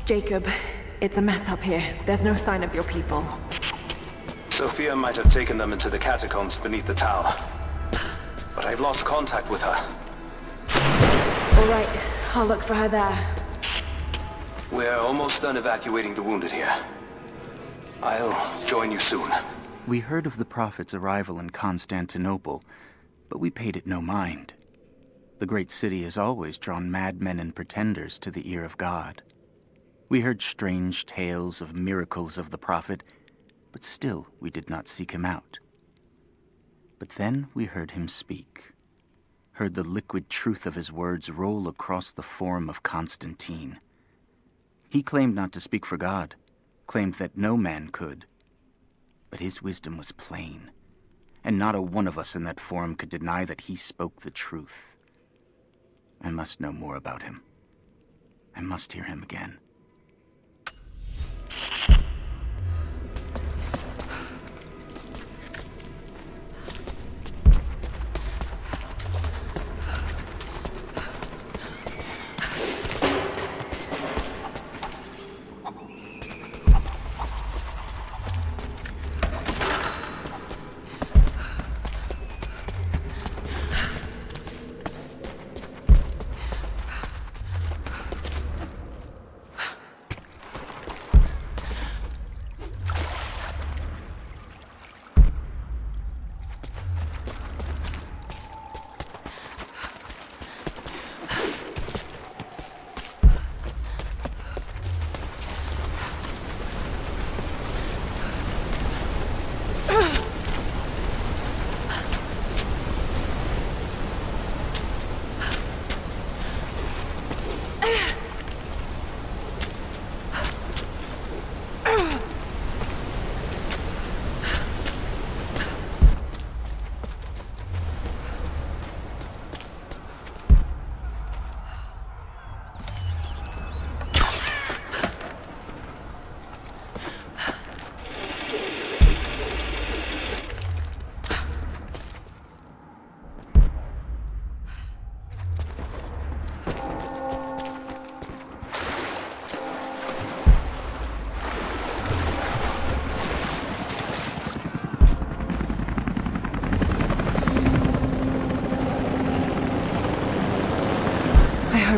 Jacob, it's a mess up here. There's no sign of your people. Sophia might have taken them into the catacombs beneath the tower. But I've lost contact with her. All right, I'll look for her there. We're almost done evacuating the wounded here. I'll join you soon. We heard of the Prophet's arrival in Constantinople, but we paid it no mind. The great city has always drawn madmen and pretenders to the ear of God. We heard strange tales of miracles of the Prophet, but still we did not seek him out. But then we heard him speak, heard the liquid truth of his words roll across the forum of Constantine. He claimed not to speak for God, claimed that no man could. But his wisdom was plain, and not a one of us in that forum could deny that he spoke the truth. I must know more about him. I must hear him again.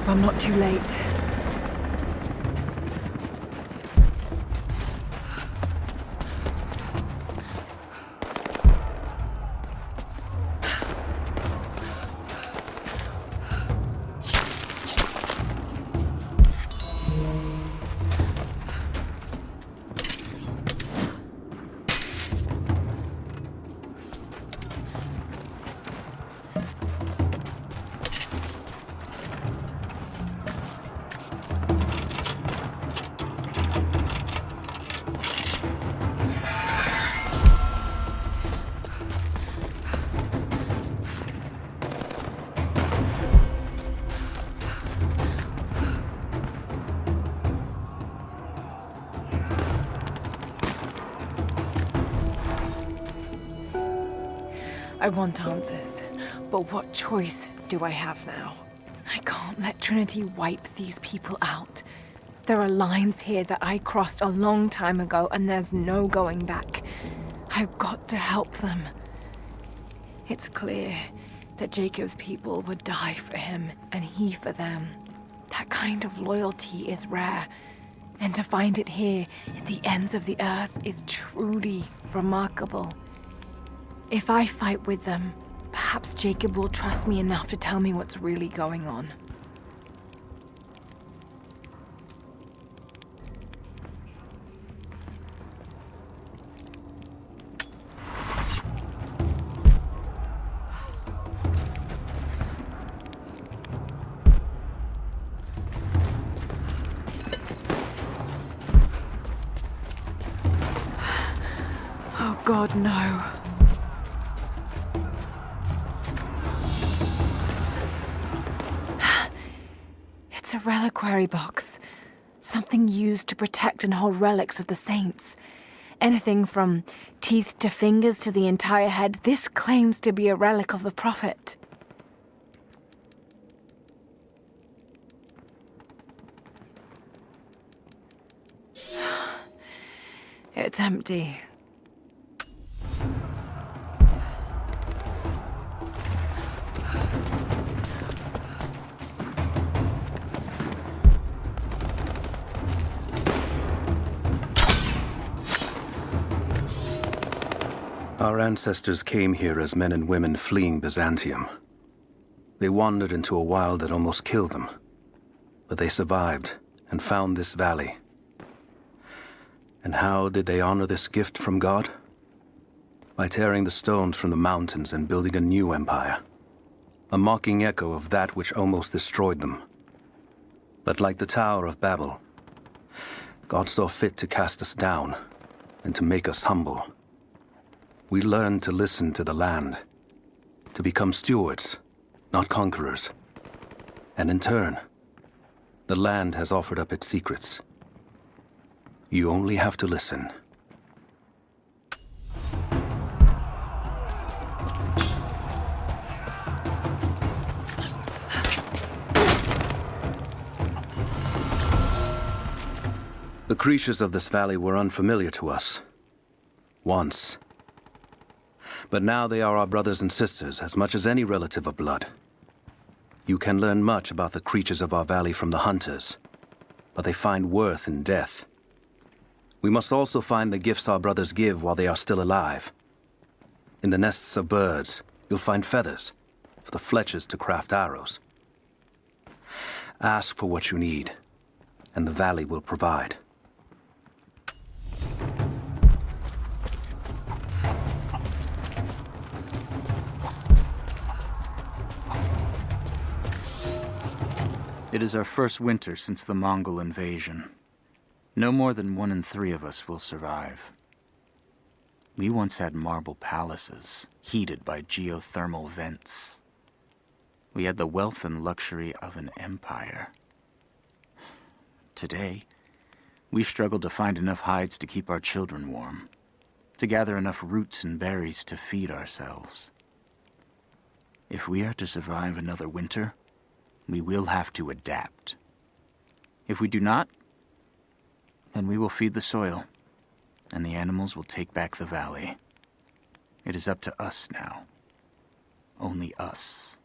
I'm not too late. I want answers, but what choice do I have now? I can't let Trinity wipe these people out. There are lines here that I crossed a long time ago, and there's no going back. I've got to help them. It's clear that Jacob's people would die for him, and he for them. That kind of loyalty is rare, and to find it here at the ends of the earth is truly remarkable. If I fight with them, perhaps Jacob will trust me enough to tell me what's really going on. Oh God, no. It's a reliquary box. Something used to protect and hold relics of the saints. Anything from teeth to fingers to the entire head, this claims to be a relic of the Prophet. It's empty. Our ancestors came here as men and women fleeing Byzantium. They wandered into a wild that almost killed them. But they survived and found this valley. And how did they honor this gift from God? By tearing the stones from the mountains and building a new empire. A mocking echo of that which almost destroyed them. But like the Tower of Babel, God saw fit to cast us down and to make us humble. We learned to listen to the land, to become stewards, not conquerors. And in turn, the land has offered up its secrets. You only have to listen. The creatures of this valley were unfamiliar to us. Once. But now they are our brothers and sisters as much as any relative of blood. You can learn much about the creatures of our valley from the hunters, but they find worth in death. We must also find the gifts our brothers give while they are still alive. In the nests of birds, you'll find feathers, for the fletchers to craft arrows. Ask for what you need, and the valley will provide. It is our first winter since the Mongol invasion. No more than 1 in 3 of us will survive. We once had marble palaces, heated by geothermal vents. We had the wealth and luxury of an empire. Today, we struggle to find enough hides to keep our children warm, to gather enough roots and berries to feed ourselves. If we are to survive another winter, we will have to adapt. If we do not, then we will feed the soil, and the animals will take back the valley. It is up to us now. Only us.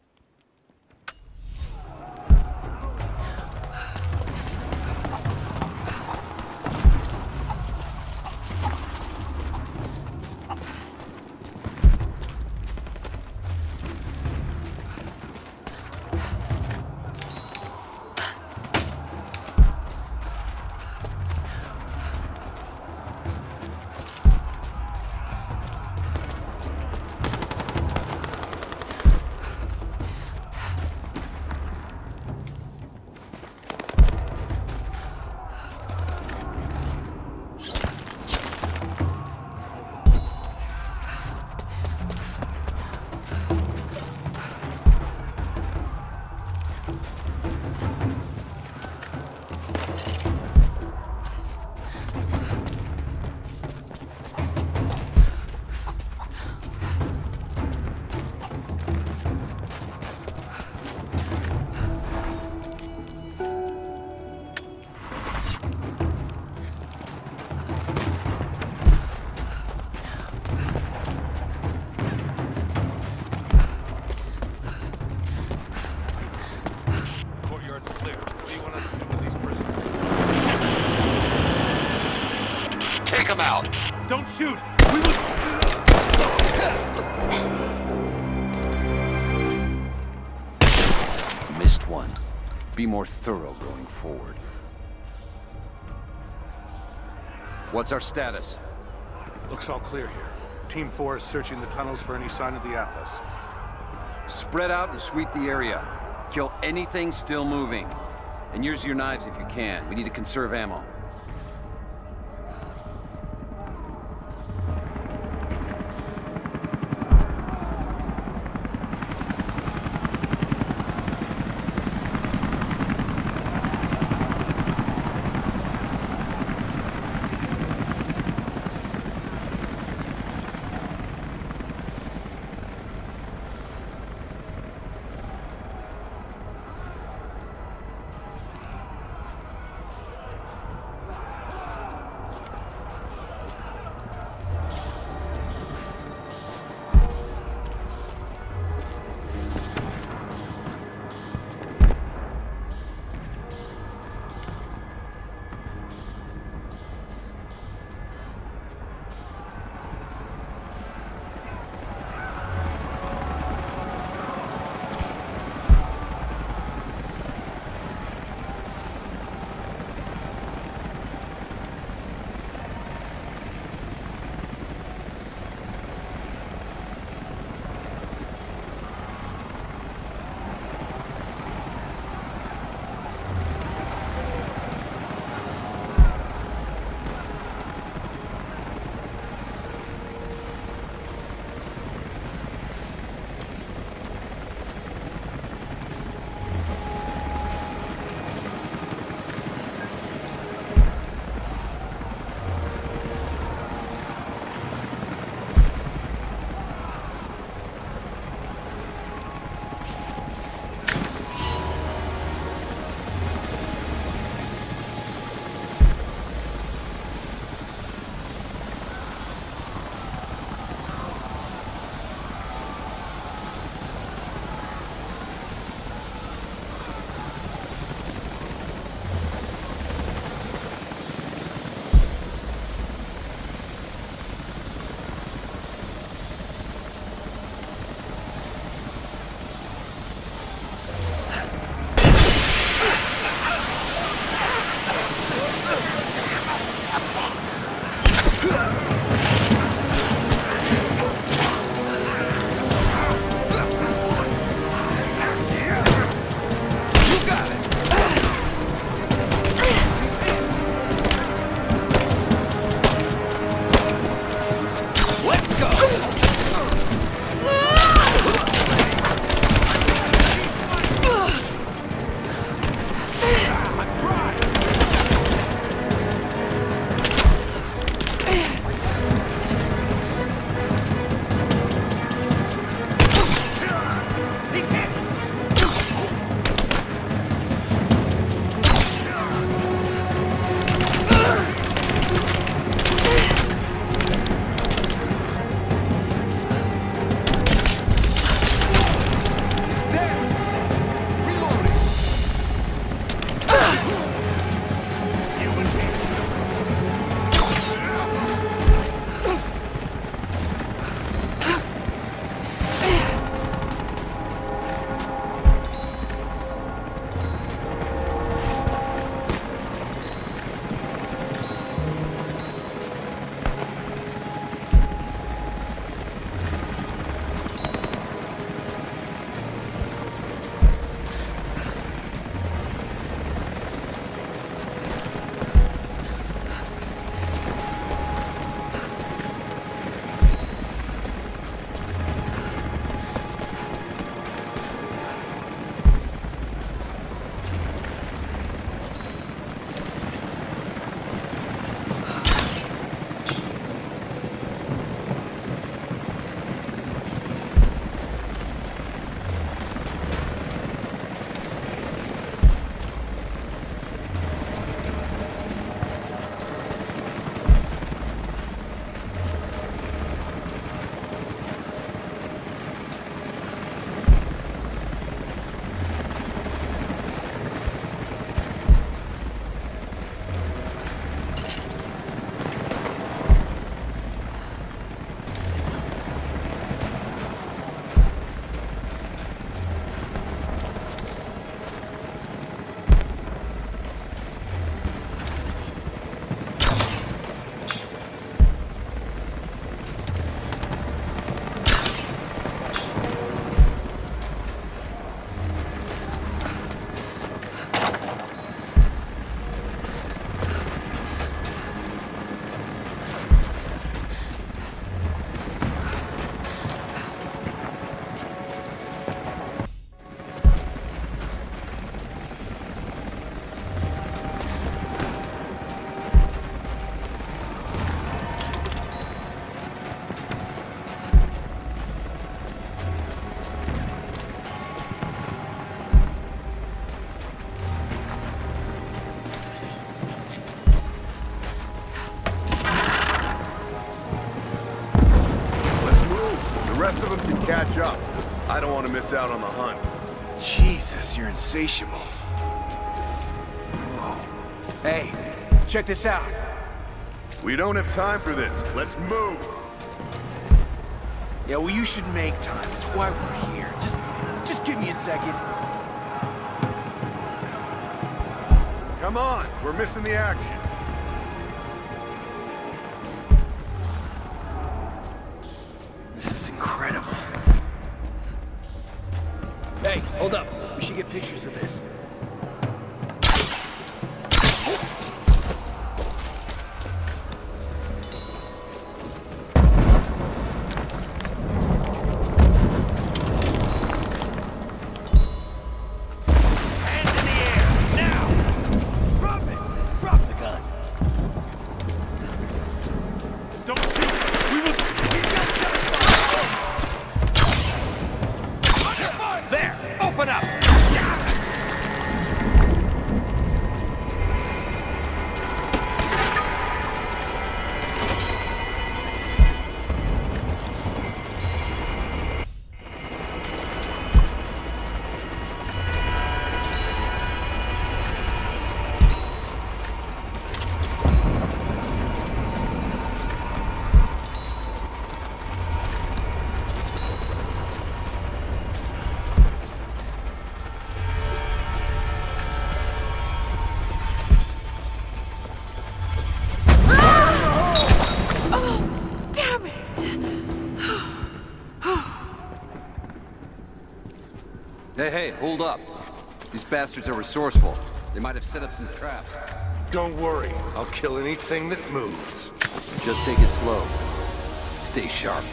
Take him out! Don't shoot! Missed one. Be more thorough going forward. What's our status? Looks all clear here. Team 4 is searching the tunnels for any sign of the Atlas. Spread out and sweep the area. Kill anything still moving. And use your knives if you can. We need to conserve ammo. rest of them can catch up. I don't want to miss out on the hunt. Jesus, you're insatiable. Whoa. Hey, check this out. We don't have time for this. Let's move. Yeah, well, you should make time. That's why we're here. Just give me a second. Come on, we're missing the action. This is incredible. Hey, hold up. We should get pictures of this. Hey, hold up. These bastards are resourceful. They might have set up some traps. Don't worry, I'll kill anything that moves. Just take it slow. Stay sharp.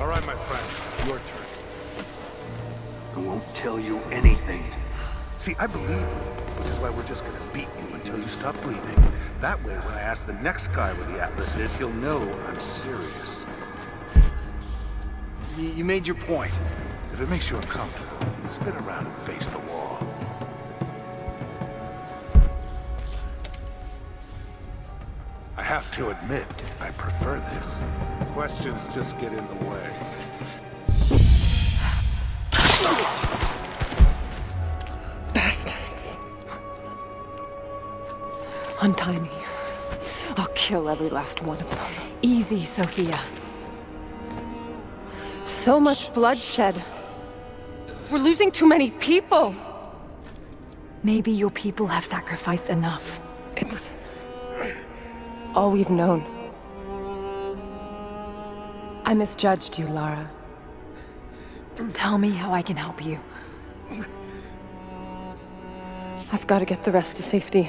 All right, my friend, your turn. I won't tell you anything. See, I believe you, which is why we're just gonna beat you until you stop breathing. That way, when I ask the next guy where the Atlas is, he'll know I'm serious. You made your point. If it makes you uncomfortable, spin around and face the wall. I have to admit, I prefer this. Questions just get in the way. Bastards. Untie me. I'll kill every last one of them. Easy, Sophia. So much bloodshed. We're losing too many people. Maybe your people have sacrificed enough. It's all we've known. I misjudged you, Lara. Tell me how I can help you. I've got to get the rest to safety.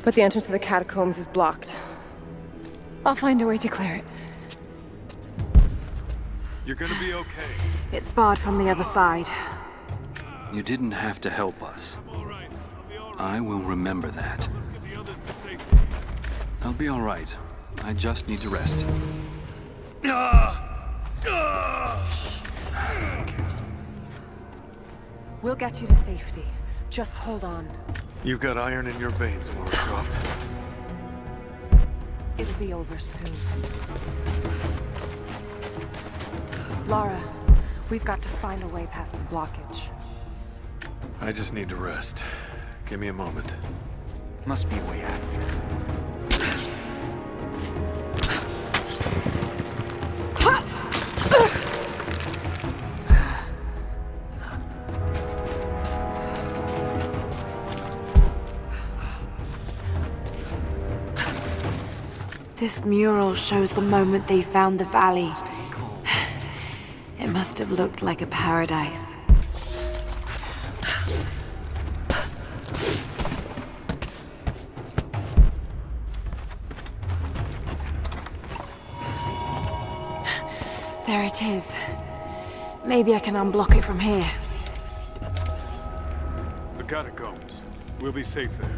But the entrance to the catacombs is blocked. I'll find a way to clear it. You're gonna be okay. It's barred from the other side. You didn't have to help us. I will remember that. I'll be all right. I just need to rest. We'll get you to safety. Just hold on. You've got iron in your veins, Lara Croft. It'll be over soon. Lara, we've got to find a way past the blockage. I just need to rest. Give me a moment. Must be a way out of here. This mural shows the moment they found the valley. It must have looked like a paradise. There it is. Maybe I can unblock it from here. The catacombs. We'll be safe there.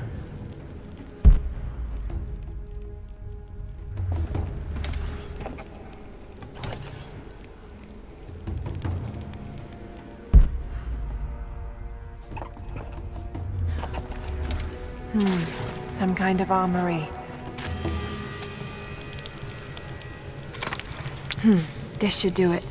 Some kind of armory. This should do it.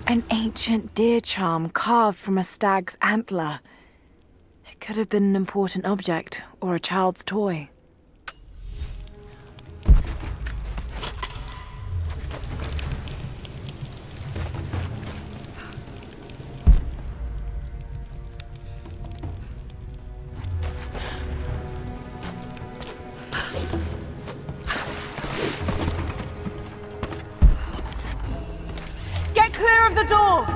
An ancient deer charm carved from a stag's antler. It could have been an important object, or a child's toy. Get clear of the door!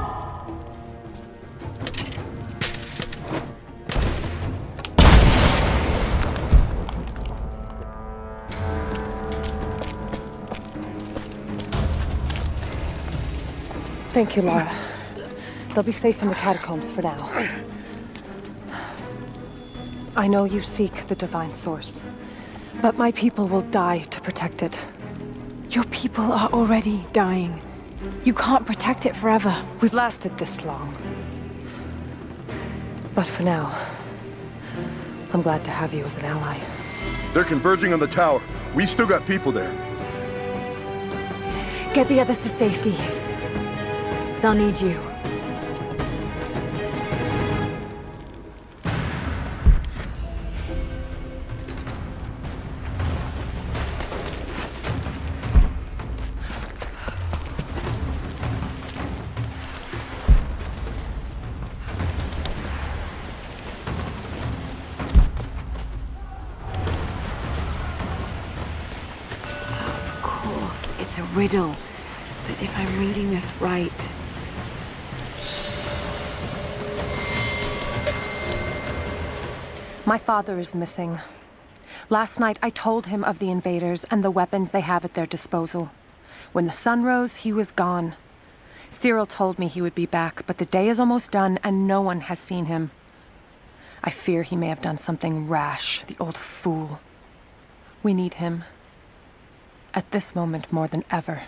Thank you, Lara. They'll be safe in the catacombs for now. I know you seek the divine source, but my people will die to protect it. Your people are already dying. You can't protect it forever. We've lasted this long. But for now, I'm glad to have you as an ally. They're converging on the tower. We still got people there. Get the others to safety. They'll need you. Of course, it's a riddle. But if I'm reading this right... My father is missing. Last night, I told him of the invaders and the weapons they have at their disposal. When the sun rose, he was gone. Cyril told me he would be back, but the day is almost done and no one has seen him. I fear he may have done something rash, the old fool. We need him. At this moment more than ever.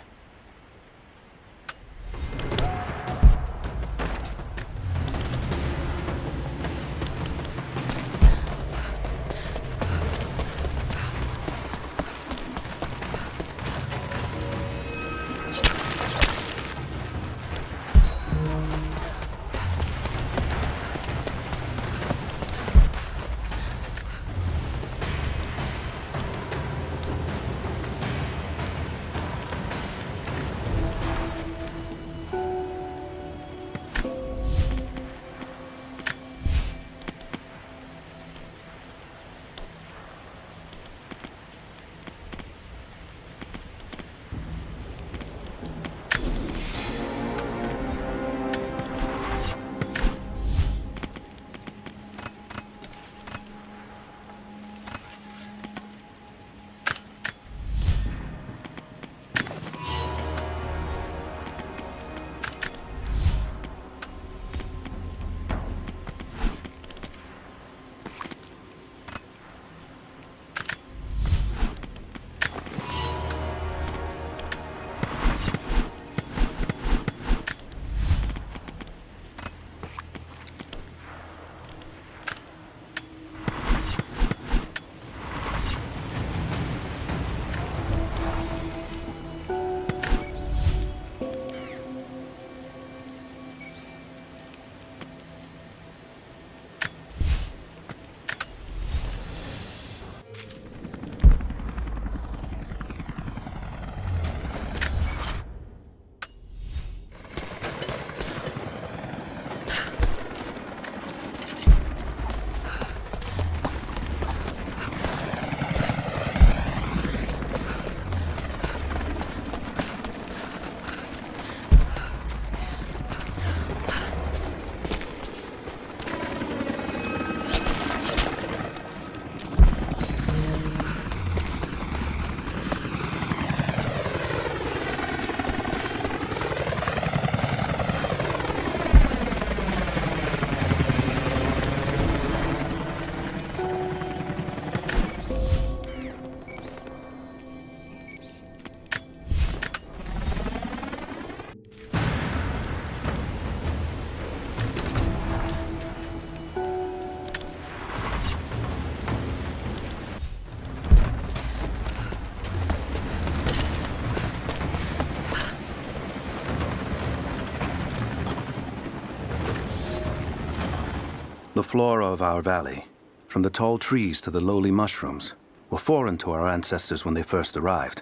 The flora of our valley, from the tall trees to the lowly mushrooms, were foreign to our ancestors when they first arrived.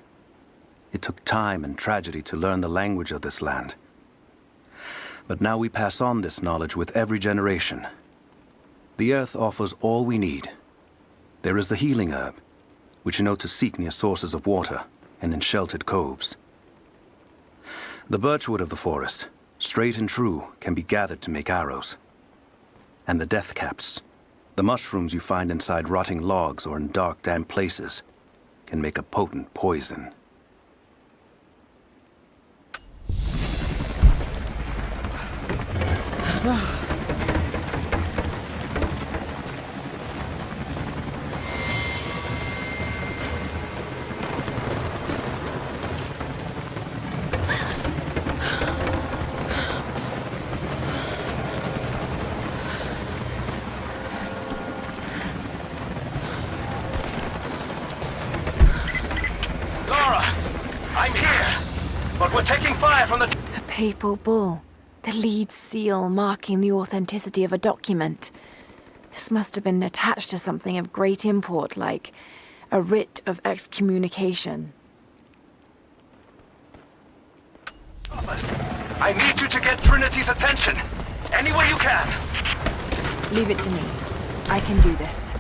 It took time and tragedy to learn the language of this land. But now we pass on this knowledge with every generation. The earth offers all we need. There is the healing herb, which you know to seek near sources of water and in sheltered coves. The birchwood of the forest, straight and true, can be gathered to make arrows. And the death caps, the mushrooms you find inside rotting logs or in dark, damp places, can make a potent poison. Lara! I'm here! But we're taking fire from the... A papal bull. The lead seal marking the authenticity of a document. This must have been attached to something of great import, like a writ of excommunication. I need you to get Trinity's attention. Any way you can. Leave it to me. I can do this.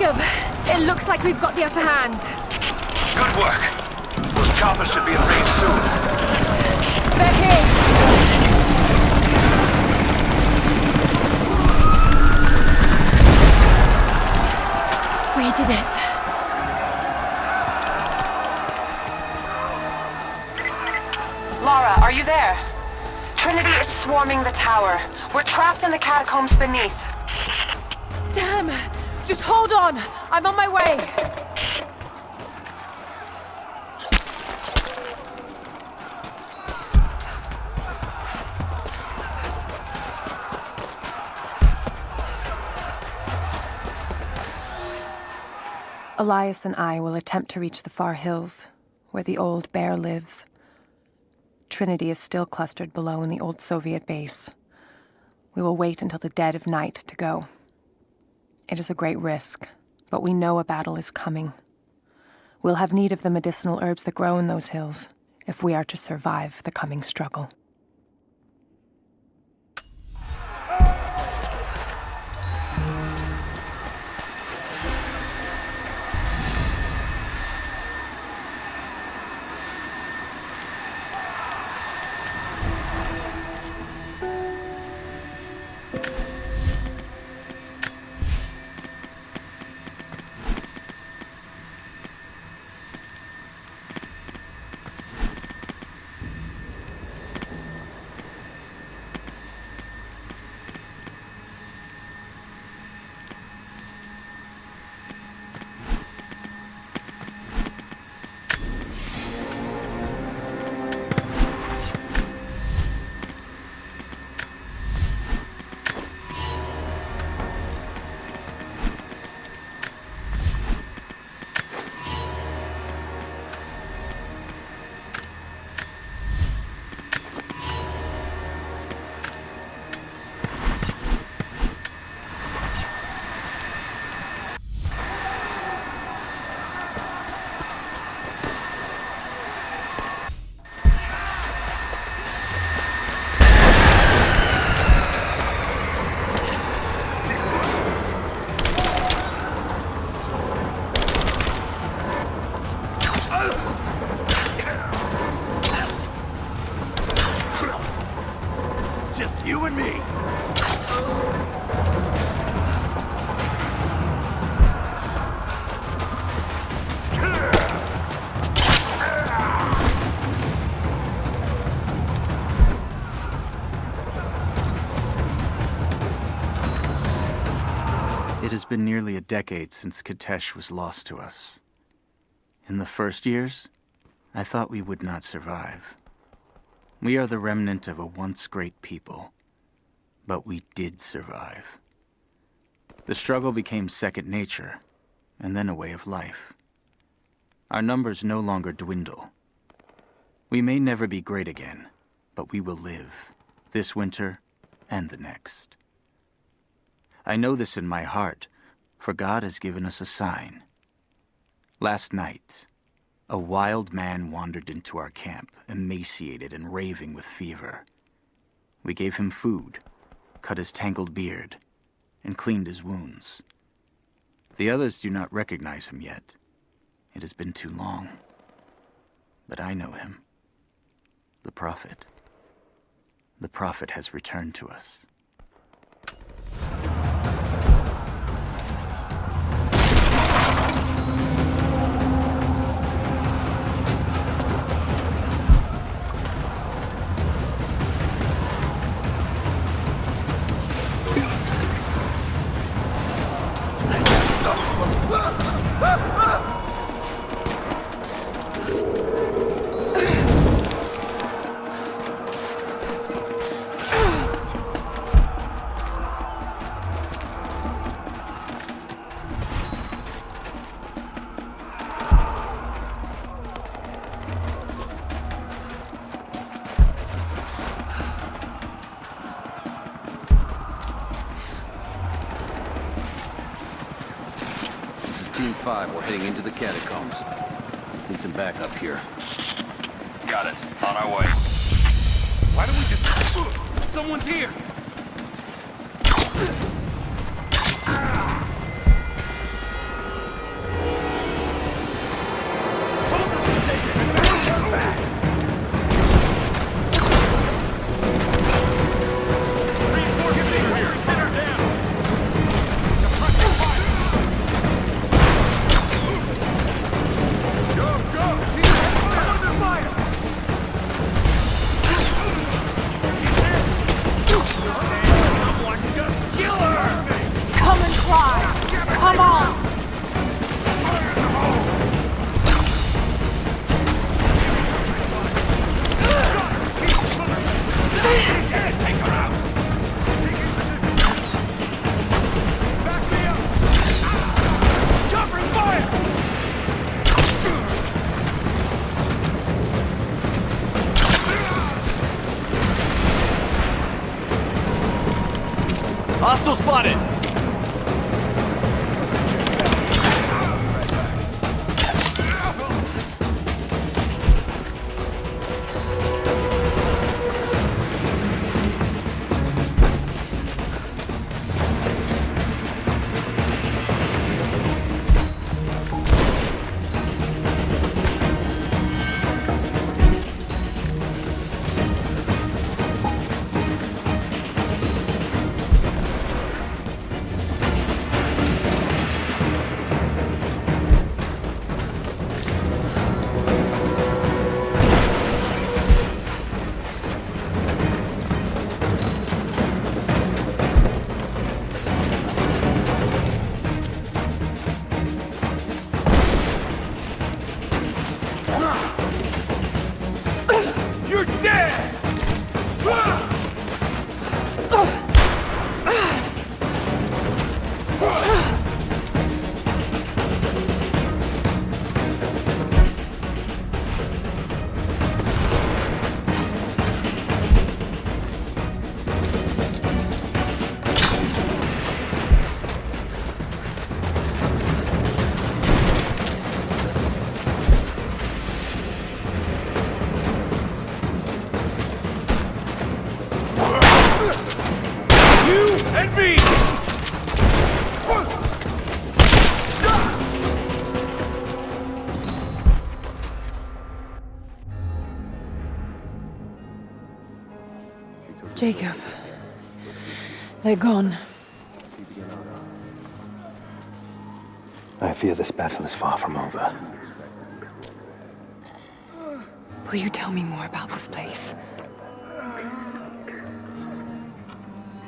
Jacob, it looks like we've got the upper hand. Good work. Those choppers should be in range soon. They're here. We did it. Lara, are you there? Trinity is swarming the tower. We're trapped in the catacombs beneath. Damn! Just hold on! I'm on my way! Elias and I will attempt to reach the far hills, where the old bear lives. Trinity is still clustered below in the old Soviet base. We will wait until the dead of night to go. It is a great risk, but we know a battle is coming. We'll have need of the medicinal herbs that grow in those hills if we are to survive the coming struggle. Just you and me. It has been nearly a decade since Kitezh was lost to us. In the first years, I thought we would not survive. We are the remnant of a once great people, but we did survive. The struggle became second nature, and then a way of life. Our numbers no longer dwindle. We may never be great again, but we will live, this winter and the next. I know this in my heart, for God has given us a sign. Last night, a wild man wandered into our camp, emaciated and raving with fever. We gave him food, cut his tangled beard, and cleaned his wounds. The others do not recognize him yet. It has been too long. But I know him. The Prophet. The Prophet has returned to us. Team 5, we're heading into the catacombs. Need some backup here. Got it. On our way. Why don't we just... Someone's here! Hostile spotted! Jacob. They're gone. I fear this battle is far from over. Will you tell me more about this place?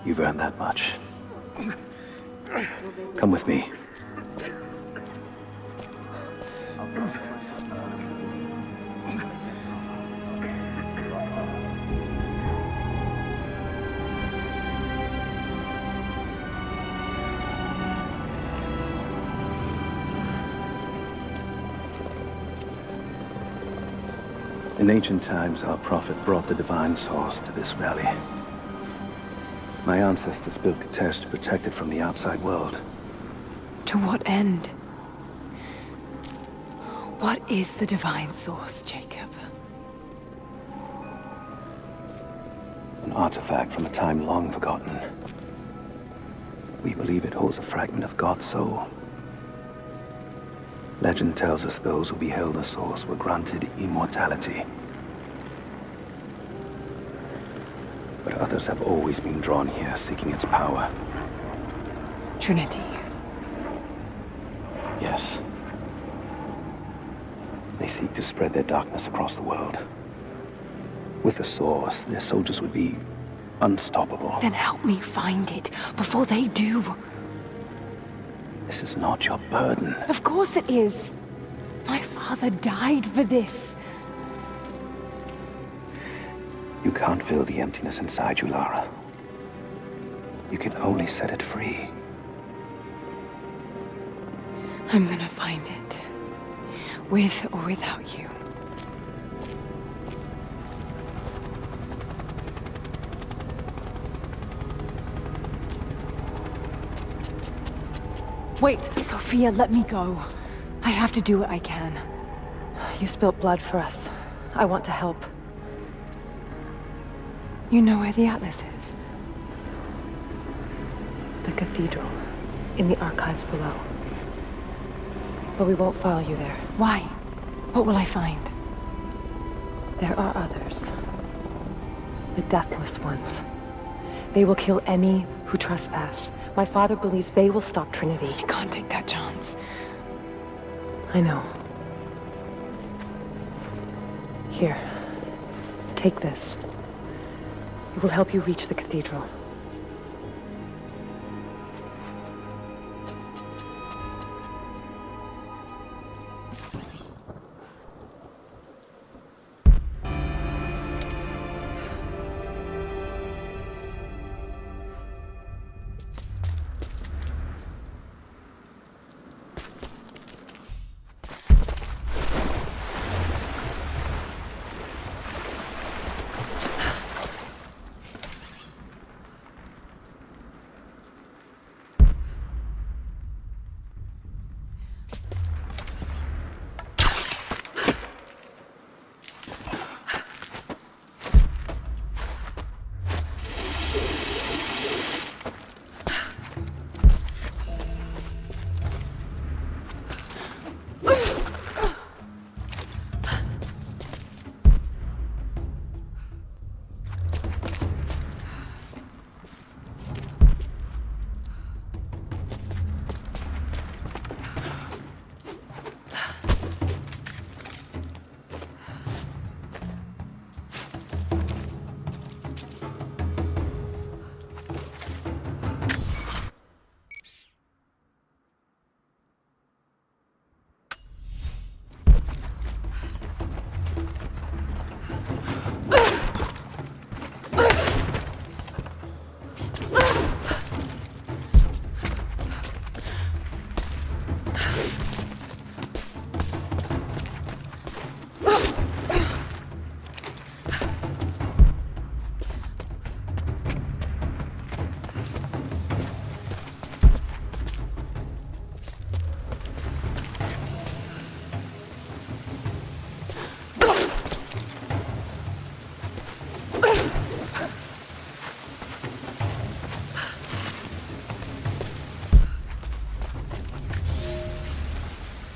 You've earned that much. Come with me. In ancient times, our prophet brought the divine source to this valley. My ancestors built Kitezh to protect it from the outside world. To what end? What is the divine source, Jacob? An artifact from a time long forgotten. We believe it holds a fragment of God's soul. Legend tells us those who beheld the source were granted immortality. But others have always been drawn here, seeking its power. Trinity. Yes. They seek to spread their darkness across the world. With the source, their soldiers would be unstoppable. Then help me find it before they do. This is not your burden. Of course it is. My father died for this. You can't fill the emptiness inside you, Lara. You can only set it free. I'm gonna find it. With or without you. Wait, Sophia, let me go. I have to do what I can. You spilt blood for us. I want to help. You know where the Atlas is? The cathedral. In the archives below. But we won't follow you there. Why? What will I find? There are others. The deathless ones. They will kill any who trespass. My father believes they will stop Trinity. I can't take that chance. I know. Here. Take this. It will help you reach the cathedral.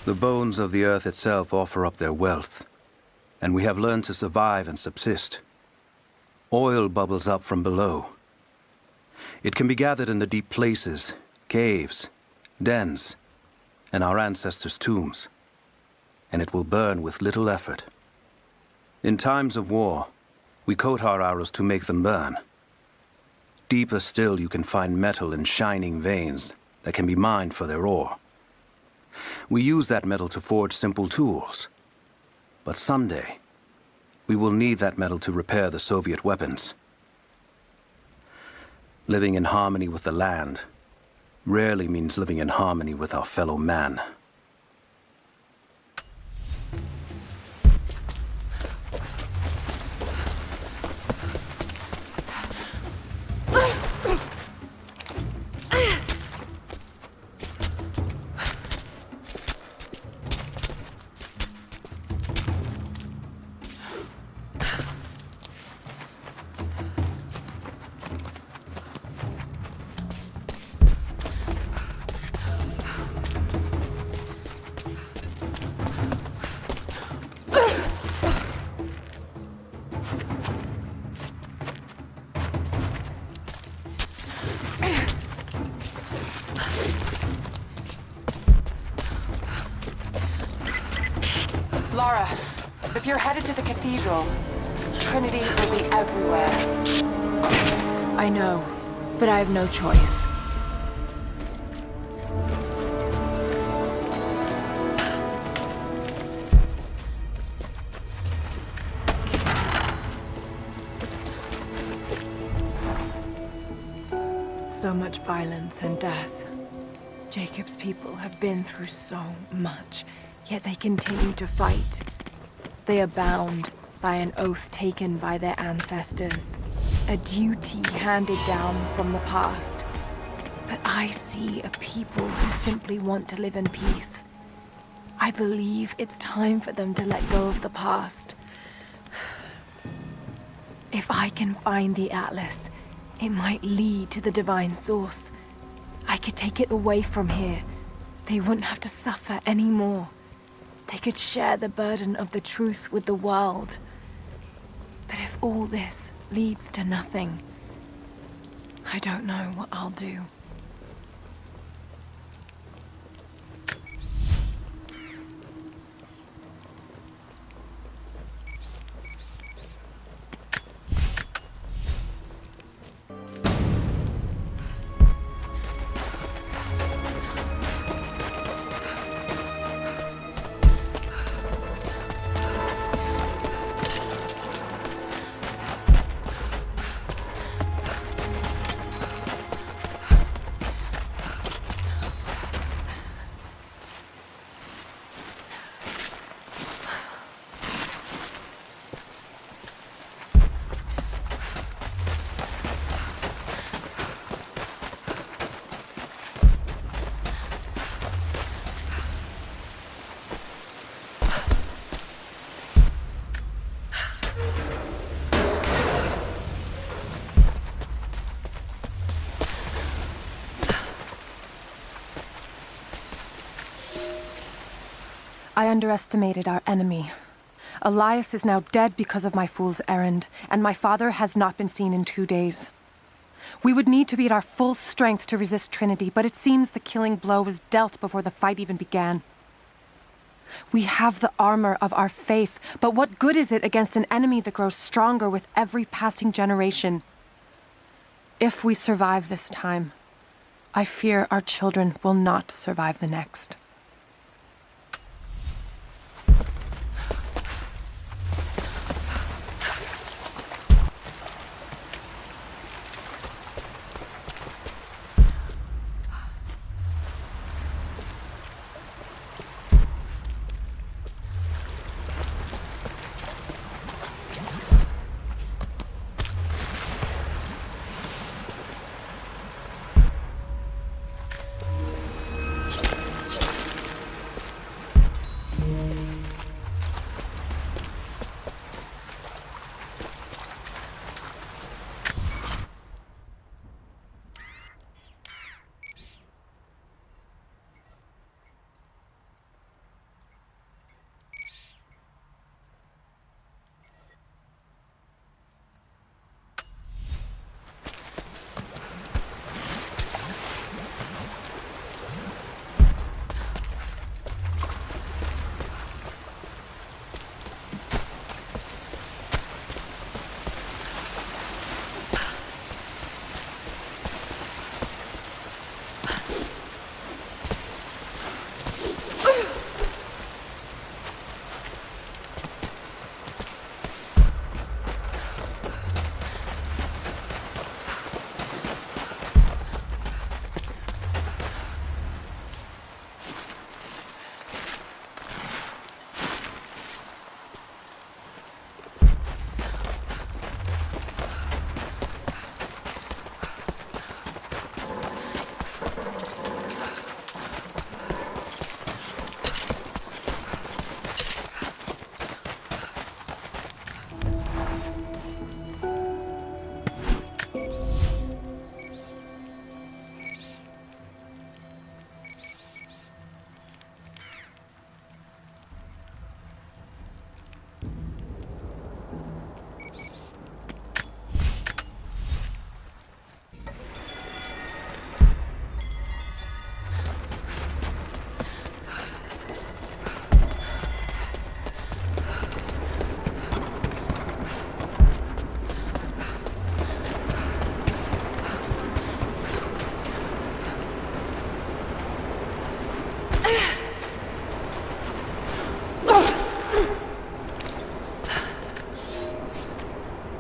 The bones of the earth itself offer up their wealth, and we have learned to survive and subsist. Oil bubbles up from below. It can be gathered in the deep places, caves, dens, and our ancestors' tombs, and it will burn with little effort. In times of war, we coat our arrows to make them burn. Deeper still, you can find metal in shining veins that can be mined for their ore. We use that metal to forge simple tools. But someday, we will need that metal to repair the Soviet weapons. Living in harmony with the land rarely means living in harmony with our fellow man. Lara, if you're headed to the cathedral, Trinity will be everywhere. I know, but I have no choice. So much violence and death. Jacob's people have been through so much, yet they continue to fight. They are bound by an oath taken by their ancestors, a duty handed down from the past. But I see a people who simply want to live in peace. I believe it's time for them to let go of the past. If I can find the Atlas, it might lead to the divine source. I could take it away from here. They wouldn't have to suffer anymore. They could share the burden of the truth with the world. But if all this leads to nothing, I don't know what I'll do. I underestimated our enemy. Elias is now dead because of my fool's errand, and my father has not been seen in 2 days. We would need to be at our full strength to resist Trinity, but it seems the killing blow was dealt before the fight even began. We have the armor of our faith, but what good is it against an enemy that grows stronger with every passing generation? If we survive this time, I fear our children will not survive the next.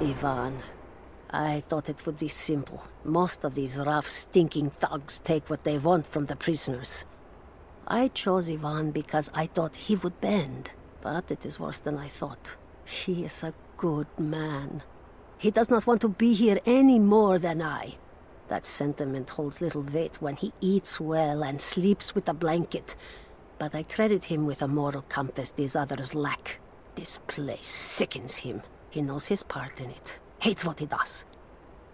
Ivan, I thought it would be simple. Most of these rough, stinking thugs take what they want from the prisoners. I chose Ivan because I thought he would bend, but it is worse than I thought. He is a good man. He does not want to be here any more than I. That sentiment holds little weight when he eats well and sleeps with a blanket, but I credit him with a moral compass these others lack. This place sickens him. He knows his part in it, hates what he does.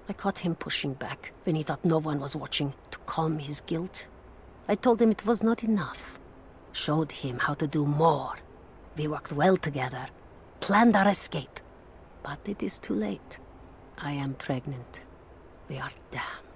I caught him pushing back when he thought no one was watching to calm his guilt. I told him it was not enough. Showed him how to do more. We worked well together, planned our escape. But it is too late. I am pregnant. We are damned.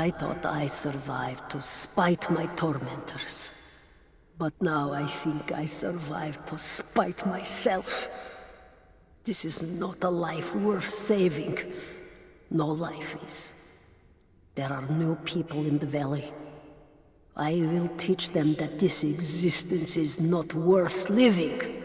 I thought I survived to spite my tormentors. But now I think I survived to spite myself. This is not a life worth saving. No life is. There are new people in the valley. I will teach them that this existence is not worth living.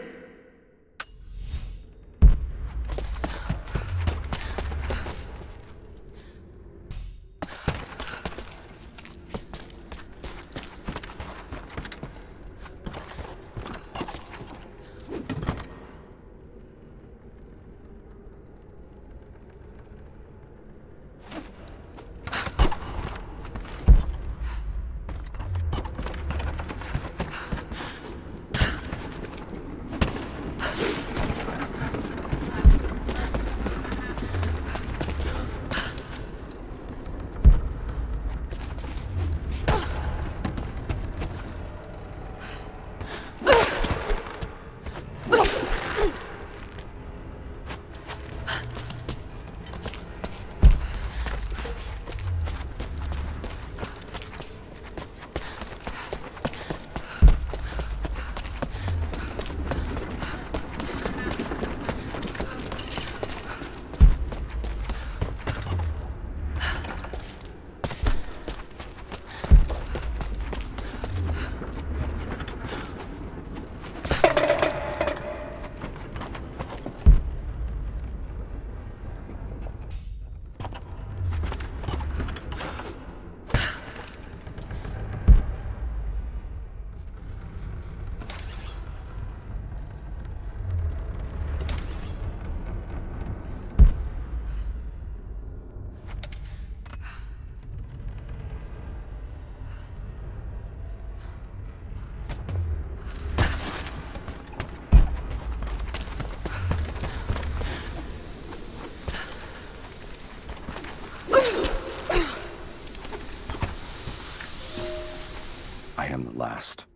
am the last.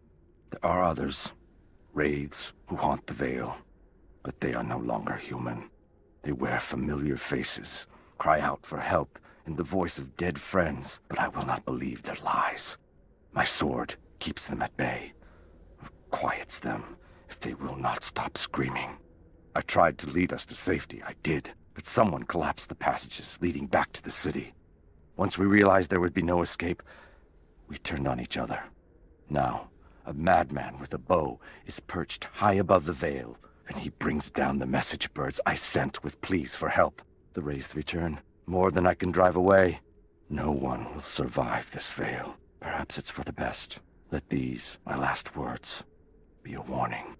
There are others, wraiths who haunt the Vale, but they are no longer human. They wear familiar faces, cry out for help in the voice of dead friends, but I will not believe their lies. My sword keeps them at bay, quiets them if they will not stop screaming. I tried to lead us to safety, I did, but someone collapsed the passages leading back to the city. Once we realized there would be no escape, we turned on each other. Now, a madman with a bow is perched high above the Vale, and he brings down the message birds I sent with pleas for help. The wraiths return, more than I can drive away. No one will survive this Vale. Perhaps it's for the best. Let these, my last words, be a warning.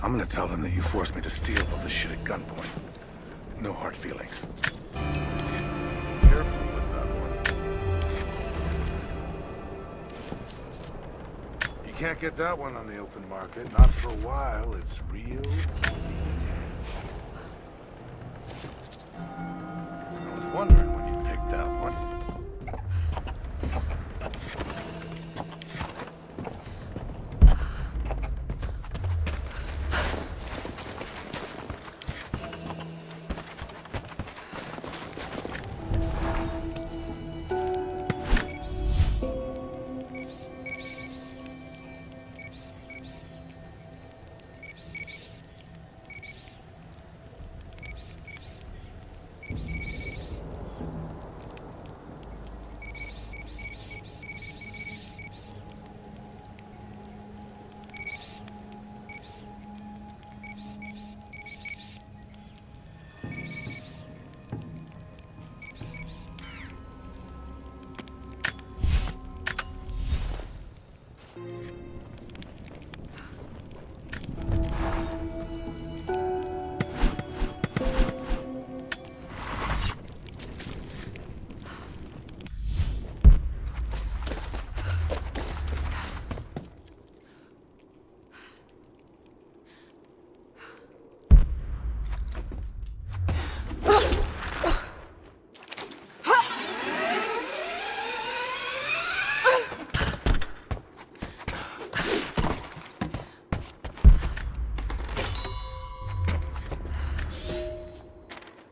I'm gonna tell them that you forced me to steal all this shit at gunpoint. No hard feelings. Be careful with that one. You can't get that one on the open market. Not for a while. It's real bleeding edge. I was wondering when you'd pick that one.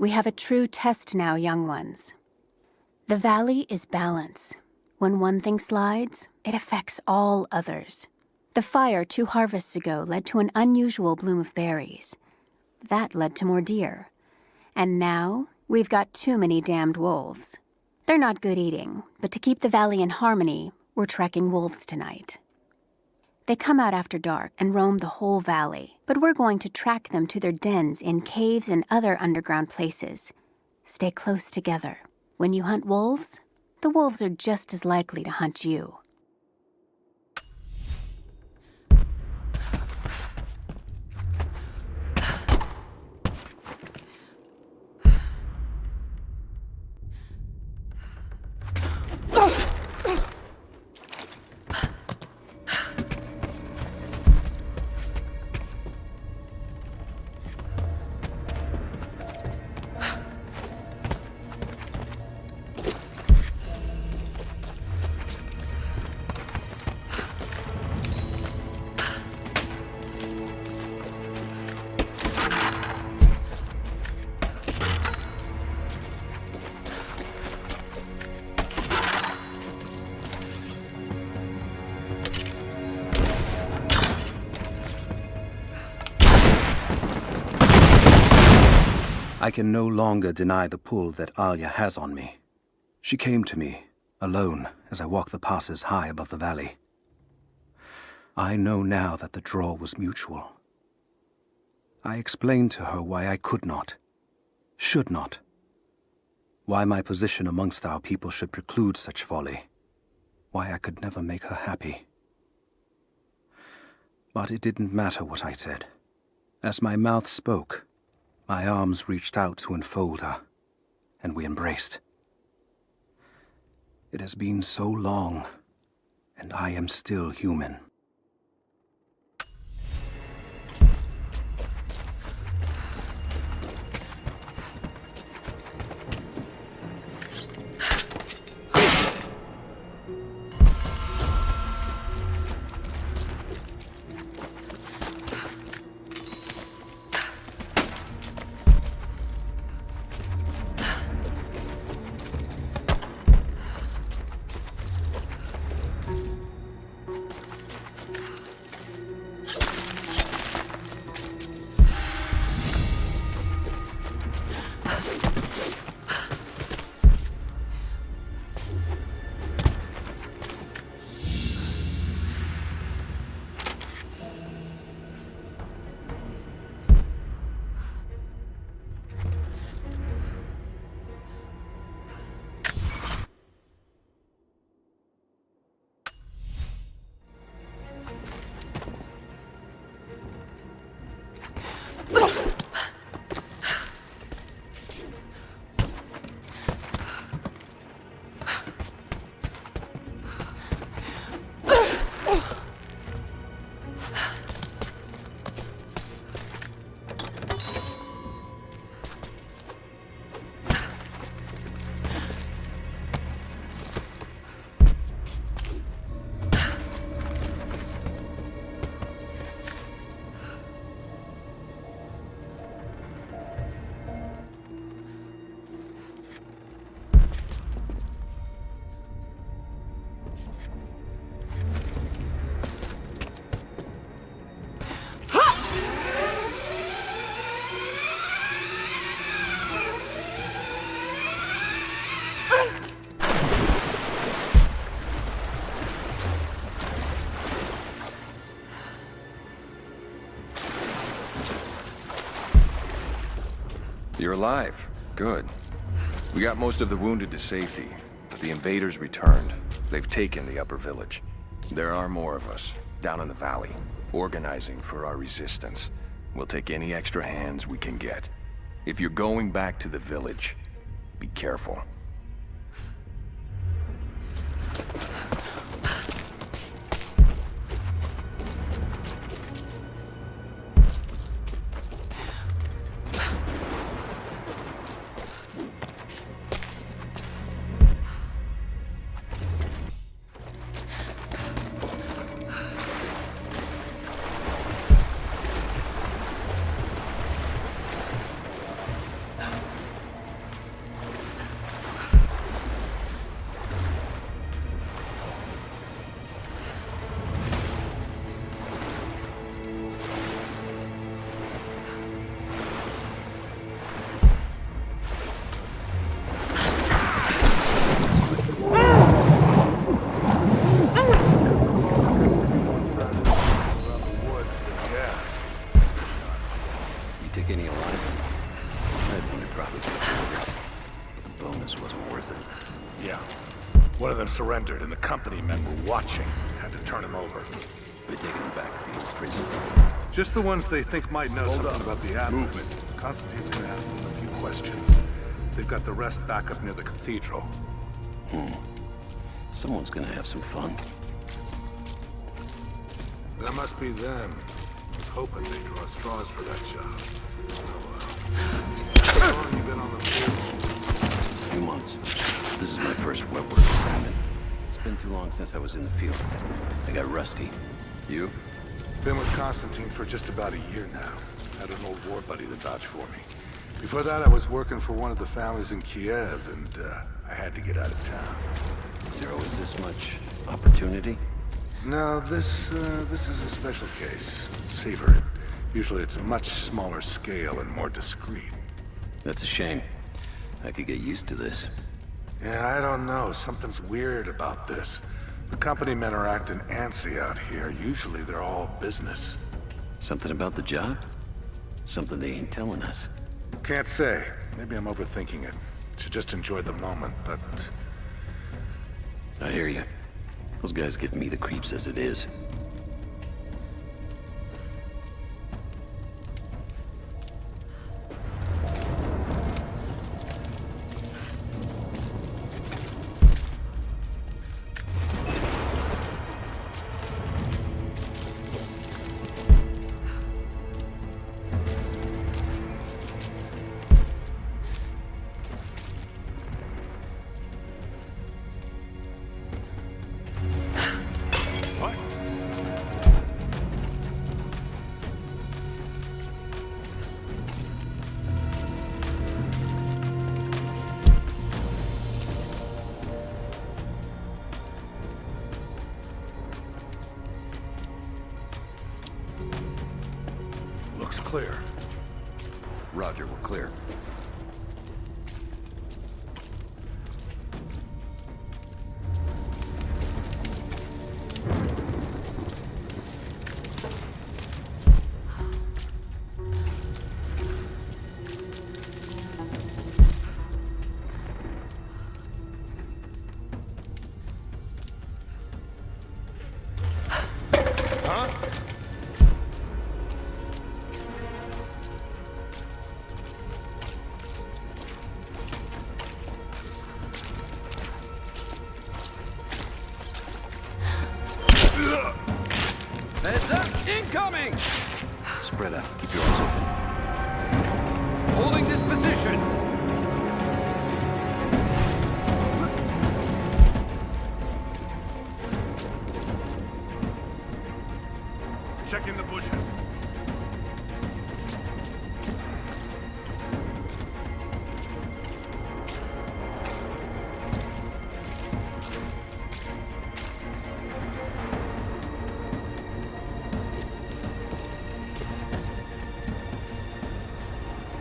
We have a true test now, young ones. The valley is balance. When one thing slides, it affects all others. The fire 2 harvests ago led to an unusual bloom of berries. That led to more deer. And now, we've got too many damned wolves. They're not good eating, but to keep the valley in harmony, we're tracking wolves tonight. They come out after dark and roam the whole valley, but we're going to track them to their dens in caves and other underground places. Stay close together. When you hunt wolves, the wolves are just as likely to hunt you. I can no longer deny the pull that Alia has on me. She came to me, alone, as I walked the passes high above the valley. I know now that the draw was mutual. I explained to her why I could not, should not, why my position amongst our people should preclude such folly, why I could never make her happy. But it didn't matter what I said. As my mouth spoke, my arms reached out to enfold her, and we embraced. It has been so long, and I am still human. You're alive. Good. We got most of the wounded to safety, but the invaders returned. They've taken the upper village. There are more of us, down in the valley, organizing for our resistance. We'll take any extra hands we can get. If you're going back to the village, be careful. One of them surrendered, and the company men were watching. Had to turn him over. They taking him back to the old prison. Just the ones they think might know something about the Atlas. Constantine's gonna ask them a few questions. They've got the rest back up near the cathedral. Someone's gonna have some fun. That must be them. I was hoping they'd draw straws for that job. Oh well. How long have you been on the field? 2 months. This is my first wet work assignment. It's been too long since I was in the field. I got rusty. You? Been with Constantine for just about a year now. Had an old war buddy that vouched for me. Before that, I was working for one of the families in Kiev, and I had to get out of town. Is there always this much opportunity? No, this is a special case. Savor it. Usually it's a much smaller scale and more discreet. That's a shame. I could get used to this. Yeah, I don't know. Something's weird about this. The company men are acting antsy out here. Usually they're all business. Something about the job? Something they ain't telling us. Can't say. Maybe I'm overthinking it. Should just enjoy the moment, but... I hear you. Those guys give me the creeps as it is. Clear. Roger, we're clear. Heads up! Incoming! Spread out. Keep your eyes open. Holding this position! Checking the bushes.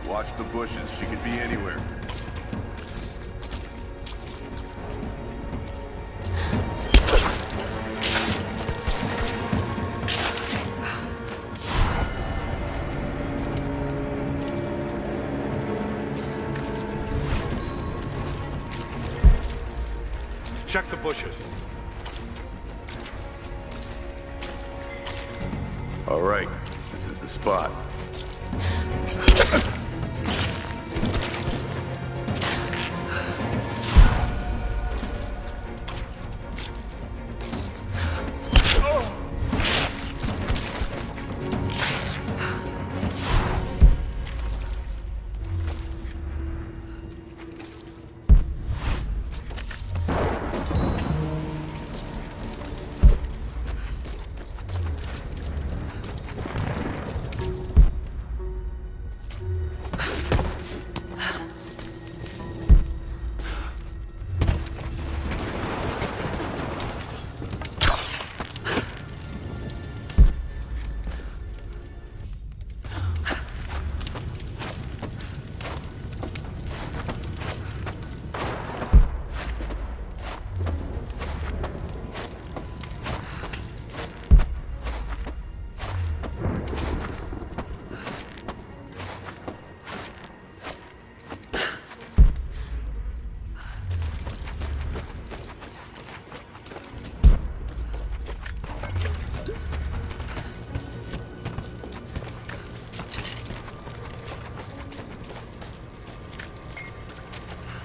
Watch the bushes. She could be anywhere. Check the bushes. All right. This is the spot.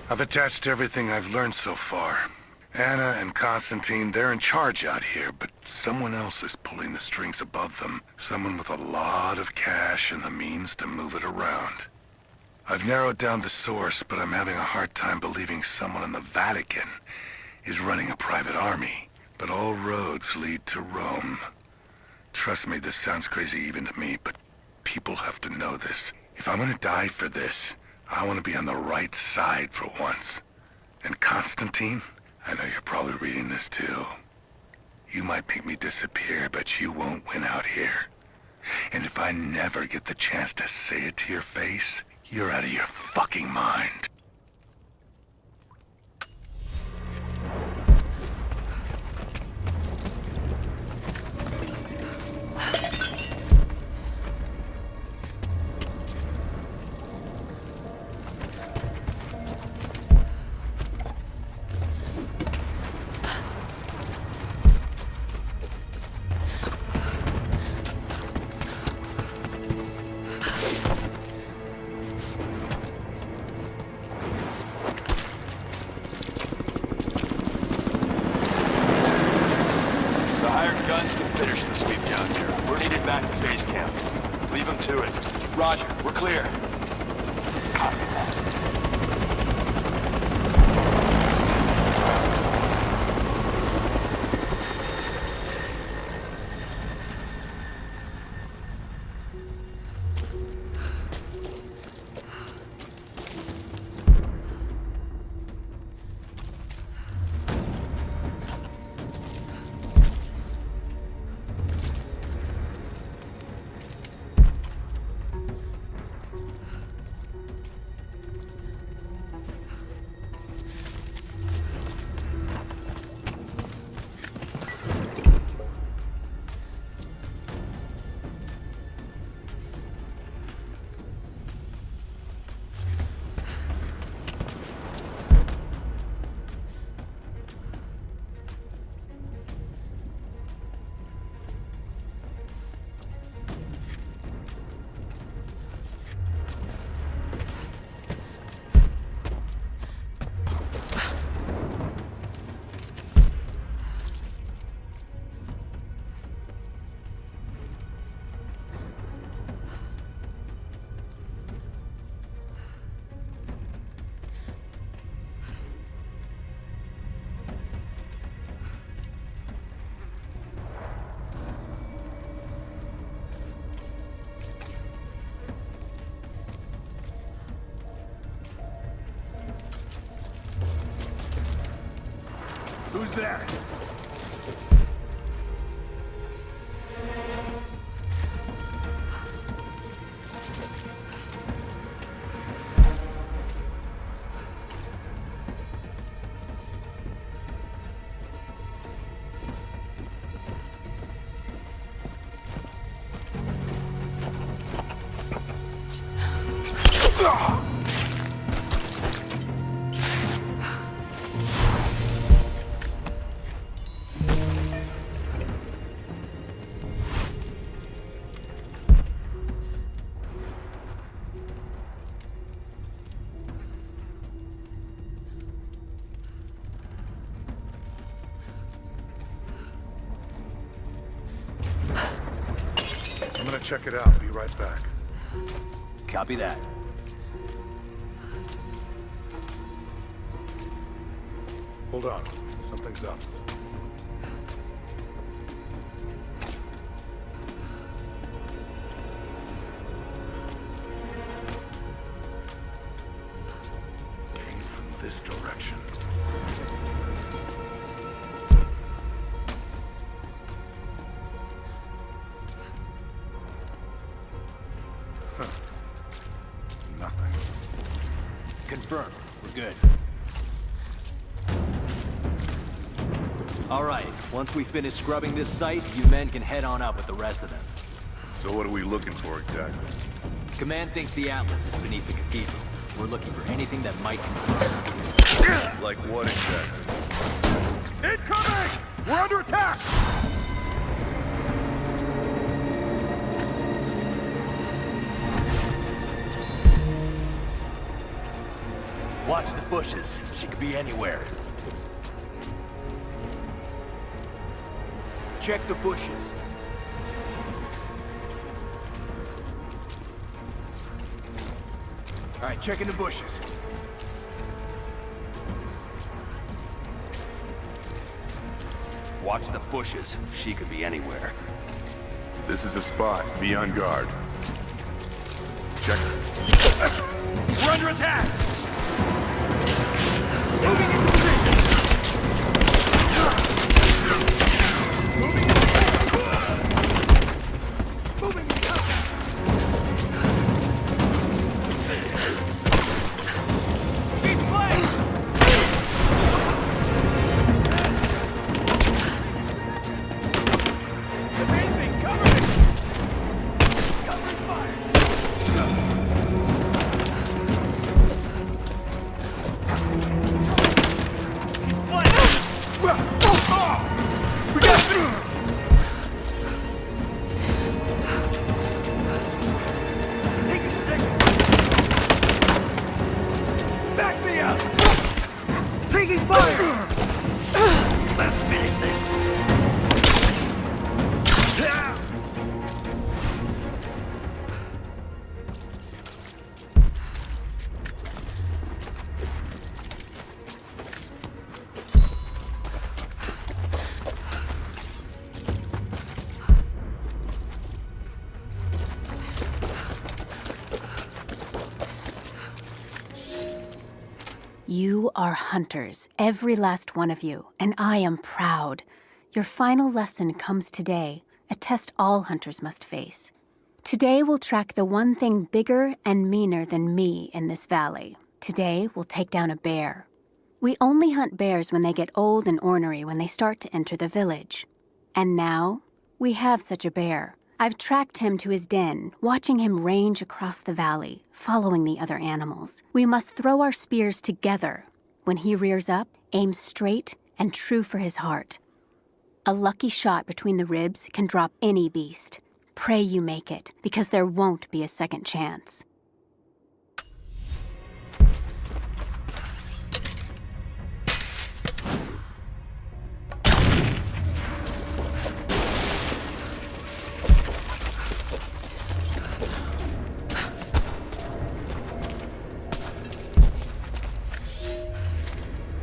I've attached everything I've learned so far. Anna and Constantine, they're in charge out here, but someone else is pulling the strings above them. Someone with a lot of cash and the means to move it around. I've narrowed down the source, but I'm having a hard time believing someone in the Vatican is running a private army. But all roads lead to Rome. Trust me, this sounds crazy even to me, but people have to know this. If I'm gonna die for this, I want to be on the right side for once. And Constantine, I know you're probably reading this too. You might make me disappear, but you won't win out here. And if I never get the chance to say it to your face, you're out of your fucking mind. Who's there? I'm gonna check it out. Be right back. Copy that. Hold on. Something's up. Came from this direction. Nothing. Confirmed. We're good. All right. Once we finish scrubbing this site, you men can head on up with the rest of them. So what are we looking for exactly? Command thinks the Atlas is beneath the cathedral. We're looking for anything that might confirm. Like what exactly? Incoming! We're under attack! Watch the bushes. She could be anywhere. Check the bushes. All right, checking the bushes. Watch the bushes. She could be anywhere. This is a spot. Be on guard. Check. We're under attack! Moving into position! Moving into Moving into She's flanked! Advancing! Cover it! Covering fire! Let's finish this. You are hunters, every last one of you, and I am proud. Your final lesson comes today, a test all hunters must face. Today we'll track the one thing bigger and meaner than me in this valley. Today we'll take down a bear. We only hunt bears when they get old and ornery when they start to enter the village. And now, we have such a bear. I've tracked him to his den, watching him range across the valley, following the other animals. We must throw our spears together. When he rears up, aim straight and true for his heart. A lucky shot between the ribs can drop any beast. Pray you make it, because there won't be a second chance.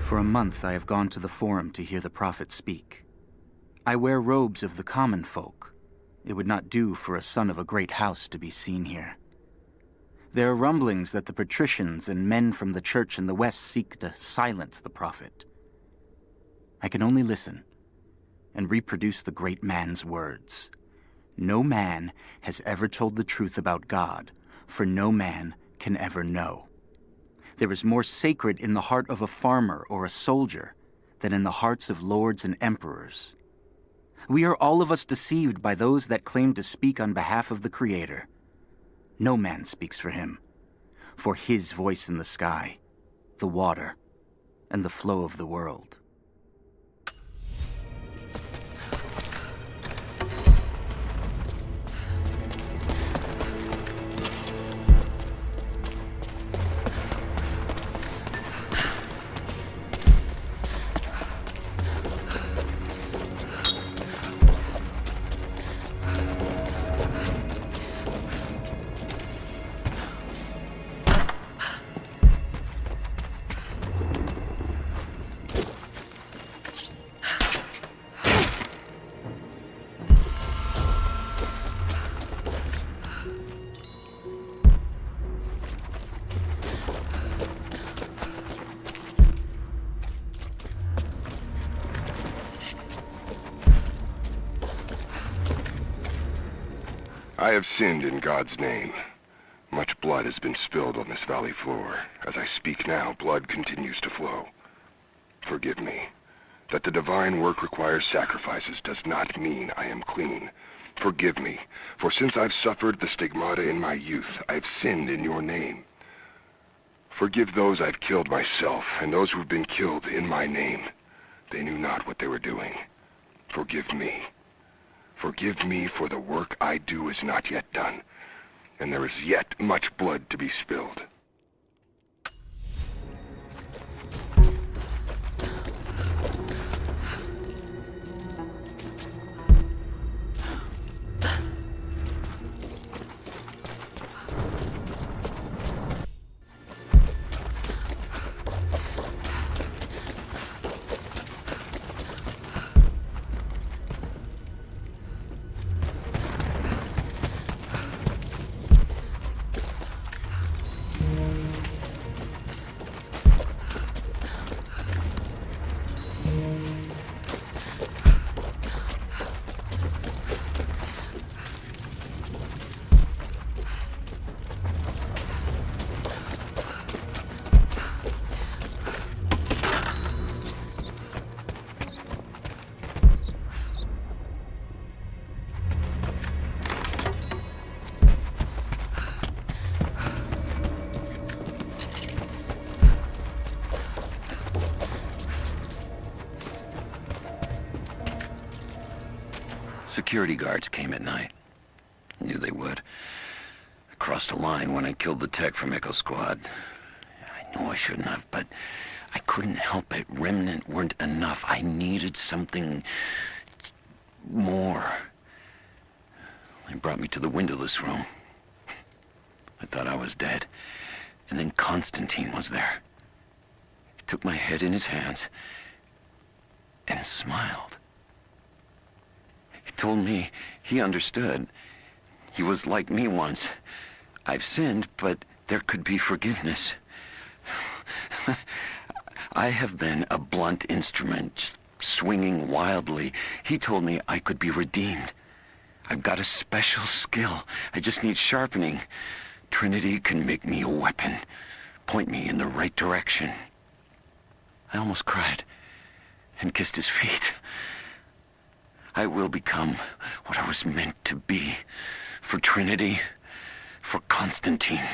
For a month I have gone to the Forum to hear the prophet speak. I wear robes of the common folk. It would not do for a son of a great house to be seen here. There are rumblings that the patricians and men from the church in the west seek to silence the prophet. I can only listen and reproduce the great man's words. No man has ever told the truth about God, for no man can ever know. There is more sacred in the heart of a farmer or a soldier than in the hearts of lords and emperors. We are all of us deceived by those that claim to speak on behalf of the Creator. No man speaks for him, for his voice in the sky, the water, and the flow of the world. I have sinned in God's name. Much blood has been spilled on this valley floor. As I speak now, blood continues to flow. Forgive me. That the divine work requires sacrifices does not mean I am clean. Forgive me, for since I've suffered the stigmata in my youth, I've sinned in your name. Forgive those I've killed myself, and those who've been killed in my name. They knew not what they were doing. Forgive me. Forgive me, for the work I do is not yet done, and there is yet much blood to be spilled. Security guards came at night. Knew they would. I crossed a line when I killed the tech from Echo Squad. I knew I shouldn't have, but I couldn't help it. Remnant weren't enough. I needed something more. They brought me to the windowless room. I thought I was dead. And then Constantine was there. He took my head in his hands and smiled. He told me he understood. He was like me once. I've sinned, but there could be forgiveness. I have been a blunt instrument, just swinging wildly. He told me I could be redeemed. I've got a special skill. I just need sharpening. Trinity can make me a weapon, point me in the right direction. I almost cried and kissed his feet. I will become what I was meant to be. For Trinity, for Constantine.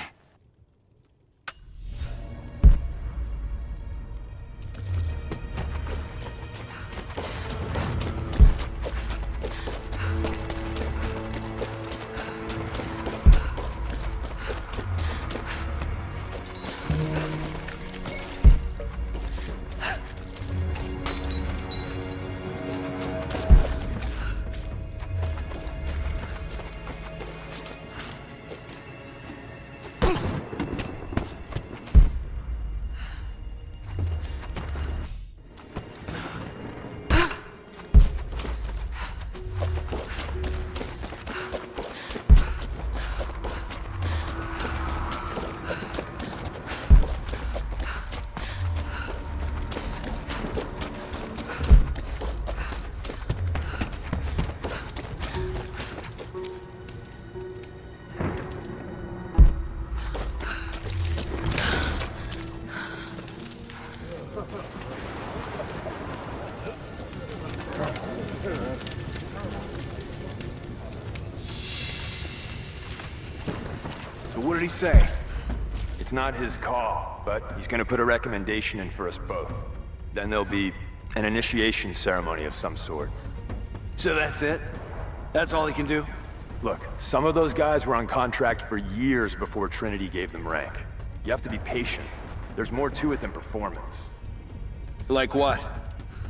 What did he say? It's not his call, but he's gonna put a recommendation in for us both. Then there'll be an initiation ceremony of some sort. So that's it? That's all he can do? Look, some of those guys were on contract for years before Trinity gave them rank. You have to be patient. There's more to it than performance. Like what?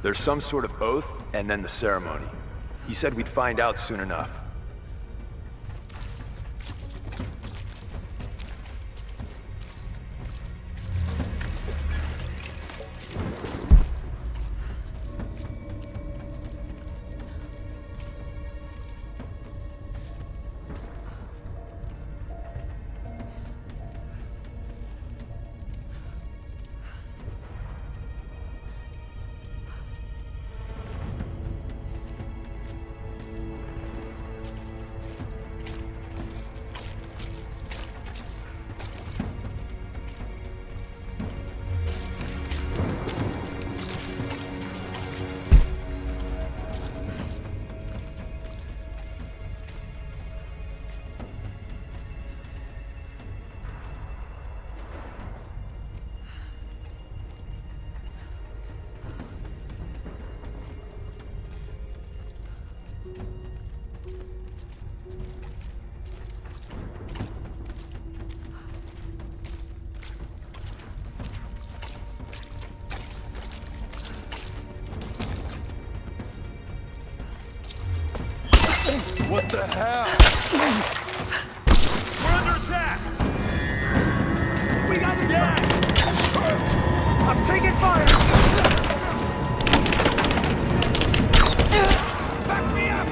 There's some sort of oath, and then the ceremony. He said we'd find out soon enough. What the hell? We're under attack! We got the gas! I'm taking fire! Back me up!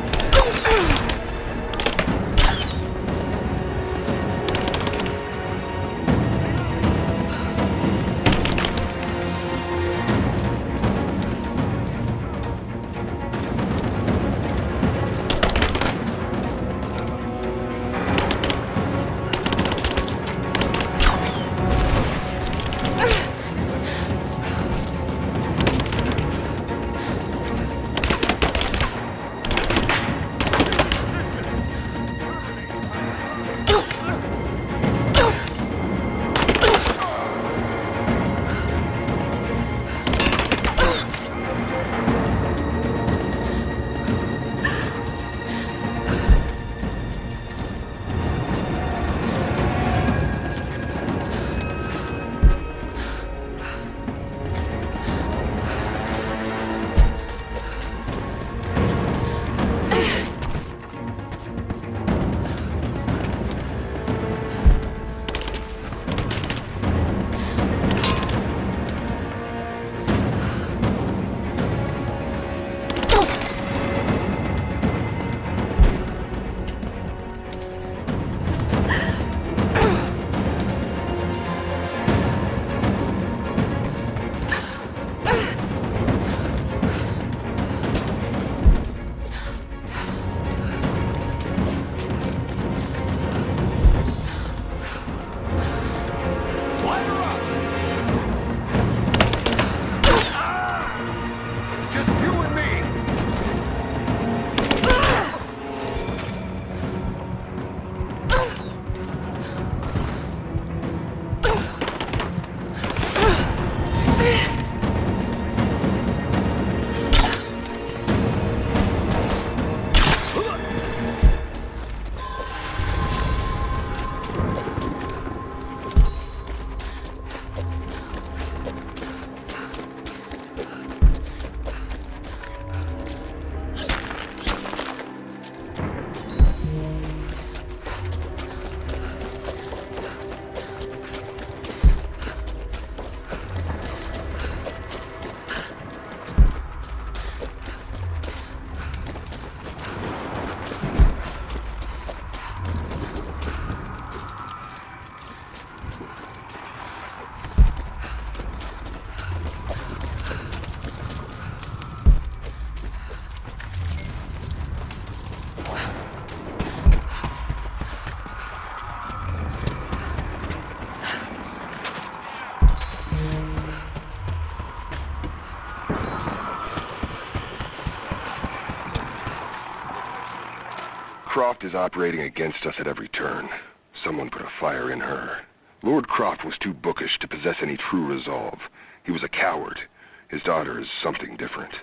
Croft is operating against us at every turn. Someone put a fire in her. Lord Croft was too bookish to possess any true resolve. He was a coward. His daughter is something different.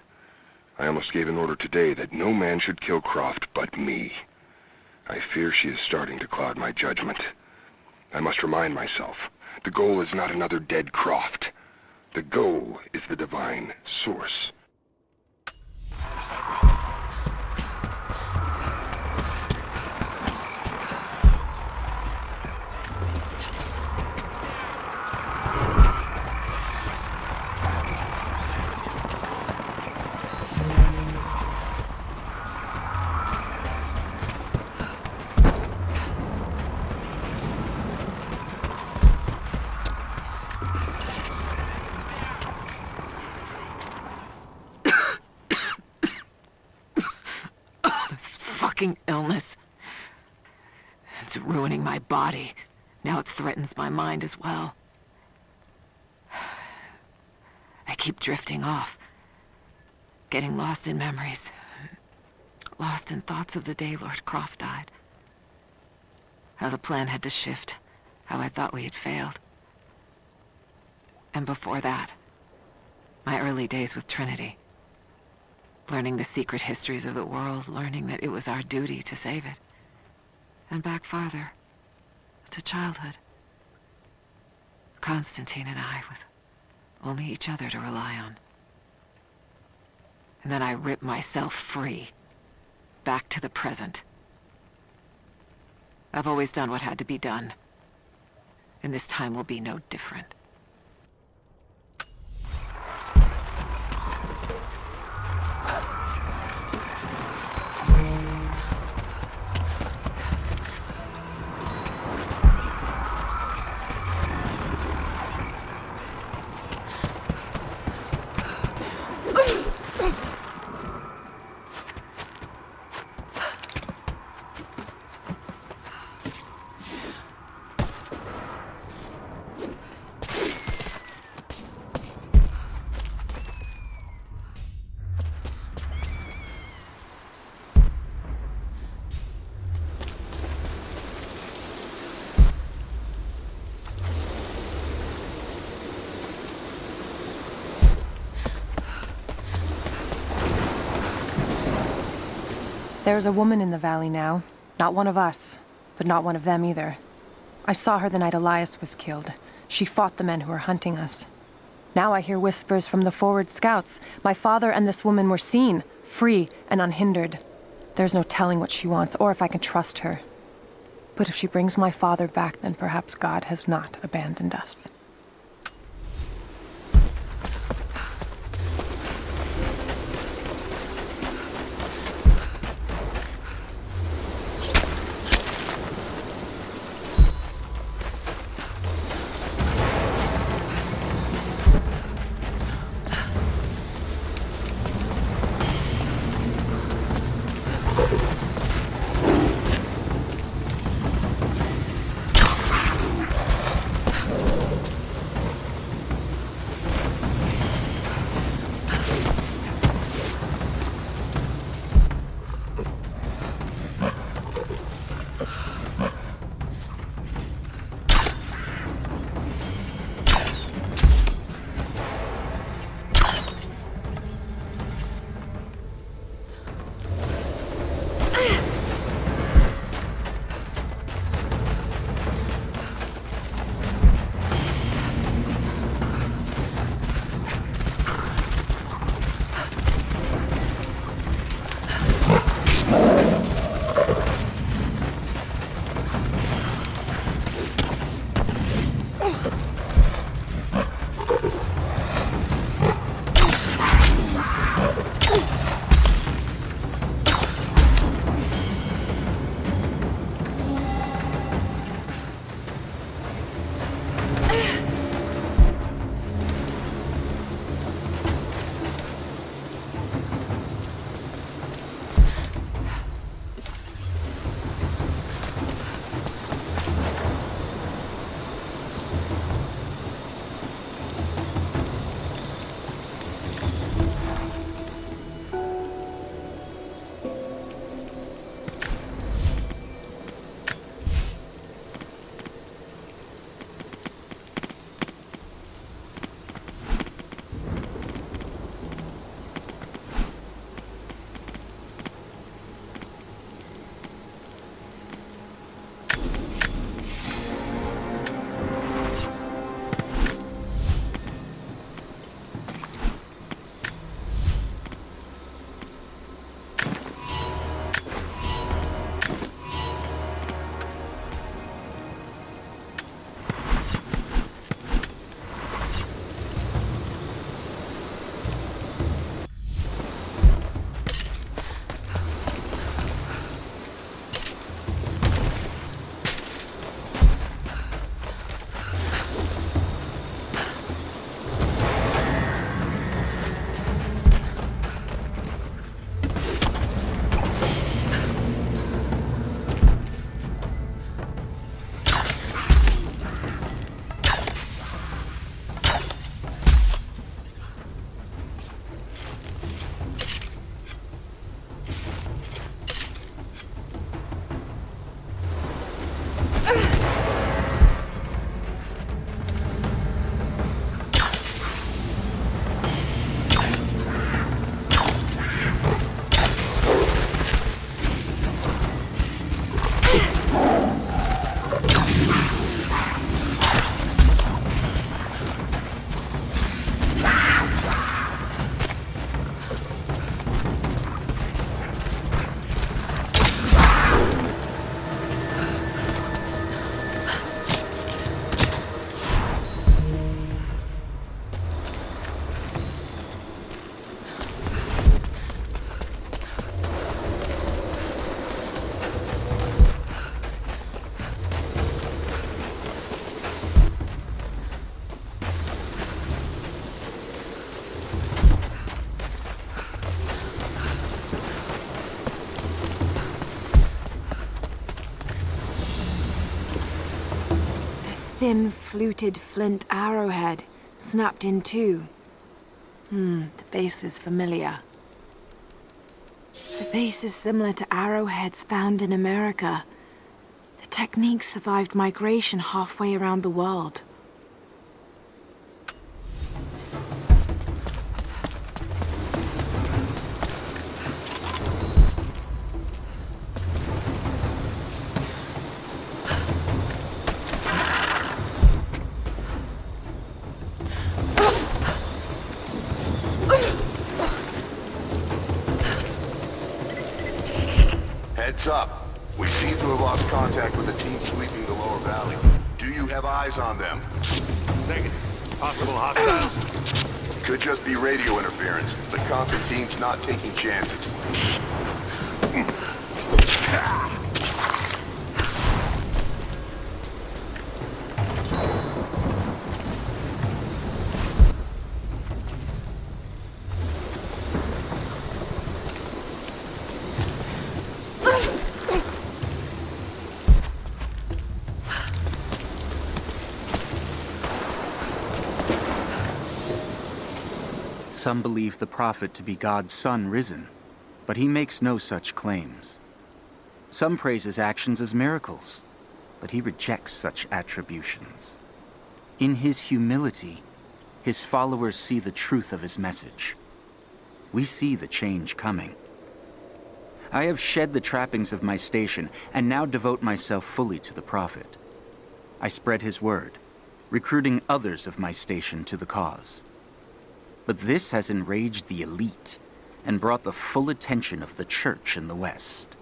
I almost gave an order today that no man should kill Croft but me. I fear she is starting to cloud my judgment. I must remind myself, the goal is not another dead Croft. The goal is the divine source. Illness. It's ruining my body. Now it threatens my mind as well. I keep drifting off. Getting lost in memories. Lost in thoughts of the day Lord Croft died. How the plan had to shift. How I thought we had failed. And before that, my early days with Trinity. Learning the secret histories of the world, learning that it was our duty to save it. And back farther, to childhood. Constantine and I, with only each other to rely on. And then I ripped myself free, back to the present. I've always done what had to be done, and this time will be no different. There's a woman in the valley now. Not one of us, but not one of them either. I saw her the night Elias was killed. She fought the men who were hunting us. Now I hear whispers from the forward scouts. My father and this woman were seen, free and unhindered. There's no telling what she wants, or if I can trust her. But if she brings my father back, then perhaps God has not abandoned us. thin, fluted flint arrowhead, snapped in two. The base is familiar. The base is similar to arrowheads found in America. The technique survived migration halfway around the world. Heads up. We seem to have lost contact with the team sweeping the lower valley. Do you have eyes on them? Negative. Possible hostiles? Could just be radio interference, but Constantine's not taking chances. Some believe the prophet to be God's son risen, but he makes no such claims. Some praise his actions as miracles, but he rejects such attributions. In his humility, his followers see the truth of his message. We see the change coming. I have shed the trappings of my station and now devote myself fully to the prophet. I spread his word, recruiting others of my station to the cause. But this has enraged the elite and brought the full attention of the church in the West.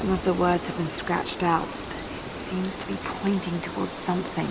Some of the words have been scratched out, but it seems to be pointing towards something.